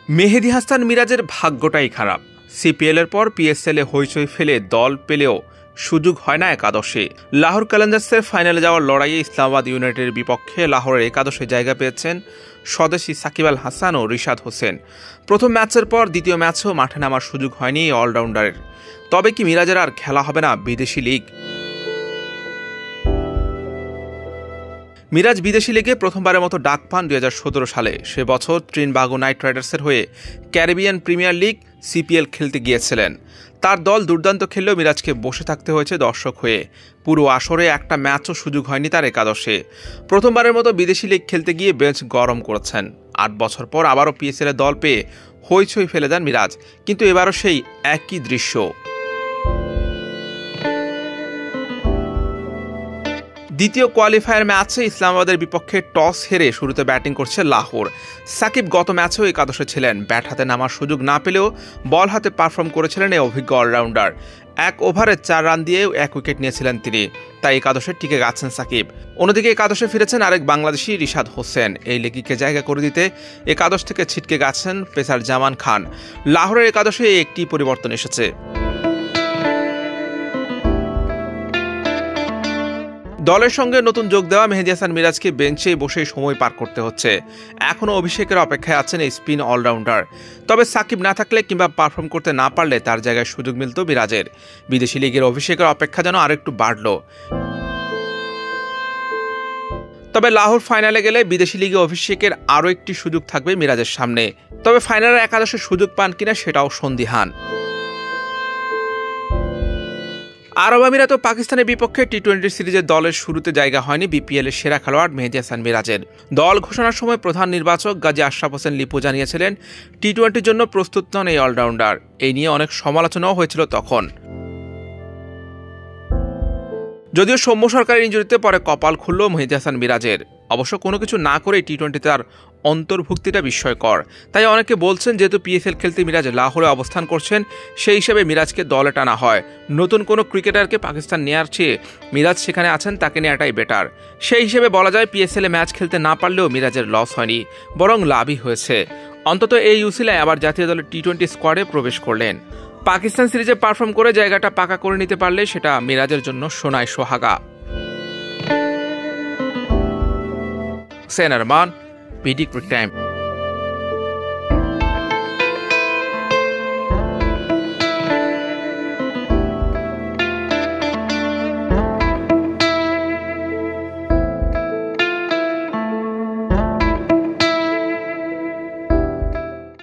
মেহেদী হাসান মিরাজের ভাগ্যটাই খারাপ। সিপিএলের পর পিএসএলে হইচই ফেলে দল পেলেও সুযোগ হয় না একাদশে। লাহোর চ্যালেঞ্জার্সের ফাইনালে যাওয়ার লড়াইয়ে ইসলামাবাদ ইউনাইটেডের বিপক্ষে লাহোরের একাদশে জায়গা পেয়েছেন স্বদেশি সাকিব আল হাসান ও রিশাদ হোসেন। প্রথম ম্যাচের পর দ্বিতীয় ম্যাচেও মাঠে নামার সুযোগ হয়নি এই অলরাউন্ডারের। তবে কি মিরাজের আর খেলা হবে না বিদেশি লিগ? মিরাজ বিদেশি লিগে প্রথমবারের মতো ডাক পান 2017 সালে। সে বছর ত্রিনবাগো নাইট রাইডার্সের হয়ে ক্যারিবিয়ান প্রিমিয়ার লিগ সিপিএল খেলতে গিয়েছিলেন। তার দল দুর্দান্ত খেললেও মিরাজকে বসে থাকতে হয়েছে দর্শক হয়ে। পুরো আসরে একটা ম্যাচও সুযোগ হয়নি তার একাদশে। প্রথমবারের মতো বিদেশি লিগ খেলতে গিয়ে বেঞ্চ গরম করেছেন। 8 বছর পর আবারও পিএসএল দল পেয়ে হইচই ফেলে দেন মিরাজ, কিন্তু এবারও সেই একই দৃশ্য। দ্বিতীয় কোয়ালিফায়ার ম্যাচে ইসলামাবাদের বিপক্ষে টস হেরে শুরুতে ব্যাটিং করছে লাহোর। সাকিব গত ম্যাচেও একাদশে ছিলেন। ব্যাট হাতে নামার সুযোগ না পেলেও বল হাতে পারফর্ম করেছিলেন এই অভিজ্ঞ অলরাউন্ডার। 1 ওভারে 4 রান দিয়েও 1 উইকেট নিয়েছিলেন তিনি, তাই একাদশে টিকে গেছেন সাকিব। অন্যদিকে একাদশে ফিরেছেন আরেক বাংলাদেশি রিশাদ হোসেন। এই লেগিকে জায়গা করে দিতে একাদশ থেকে ছিটকে গেছেন পেসার জামান খান। লাহোরের একাদশে একটি পরিবর্তন এসেছে। দলের সঙ্গে নতুন যোগ দেওয়া মেহেদী হাসান মিরাজকে বেঞ্চে বসেই সময় পার করতে হচ্ছে। এখনও অভিষেকের অপেক্ষায় আছেন এই স্পিন অলরাউন্ডার। তবে সাকিব না থাকলে কিংবা পারফর্ম করতে না পারলে তার জায়গায় সুযোগ মিলত মিরাজের। বিদেশি লিগের অভিষেকের অপেক্ষা যেন আরেকটু বাড়ল। তবে লাহোর ফাইনালে গেলে বিদেশি লিগে অভিষেকের আরও একটি সুযোগ থাকবে মিরাজের সামনে। তবে ফাইনালের একাদশে সুযোগ পান কিনা সেটাও সন্দিহান। আরব আমিরাত ও পাকিস্তানের বিপক্ষে টি-20 সিরিজের দলের শুরুতে জায়গা হয়নি বিপিএলের সেরা খেলোয়াড় মেহেদী হাসান মিরাজের। দল ঘোষণার সময় প্রধান নির্বাচক গাজী আশরাফ হোসেন লিপু জানিয়েছিলেন টি-20-র জন্য প্রস্তুত নন এই অলরাউন্ডার। এই নিয়ে অনেক সমালোচনাও হয়েছিল তখন। যদিও সৌম্য সরকারের ইনজুরিতে পরে কপাল খুলল মেহেদী হাসান মিরাজের। অবশ্য কোনো কিছু না করে টি-20 তার অন্তর্ভুক্তিটা বিস্ময়কর। তাই অনেকে বলছেন যেহেতু পিএসএল খেলতে মিরাজ লাহোরে অবস্থান করছেন, সেই হিসেবে মিরাজকে দলে টানা হয়। নতুন কোনো ক্রিকেটারকে পাকিস্তান নেওয়ার চেয়ে মিরাজ সেখানে আছেন, তাকে নেওয়াটাই বেটার। সেই হিসেবে বলা যায় পিএসএলে ম্যাচ খেলতে না পারলেও মিরাজের লস হয়নি, বরং লাভই হয়েছে। অন্তত এই উসিলায় আবার জাতীয় দলের টি-20 স্কোয়াডে প্রবেশ করলেন। পাকিস্তান সিরিজে পারফর্ম করে জায়গাটা পাকা করে নিতে পারলে সেটা মিরাজের জন্য সোনায় সোহাগা। Sen Arman, BD Cric time.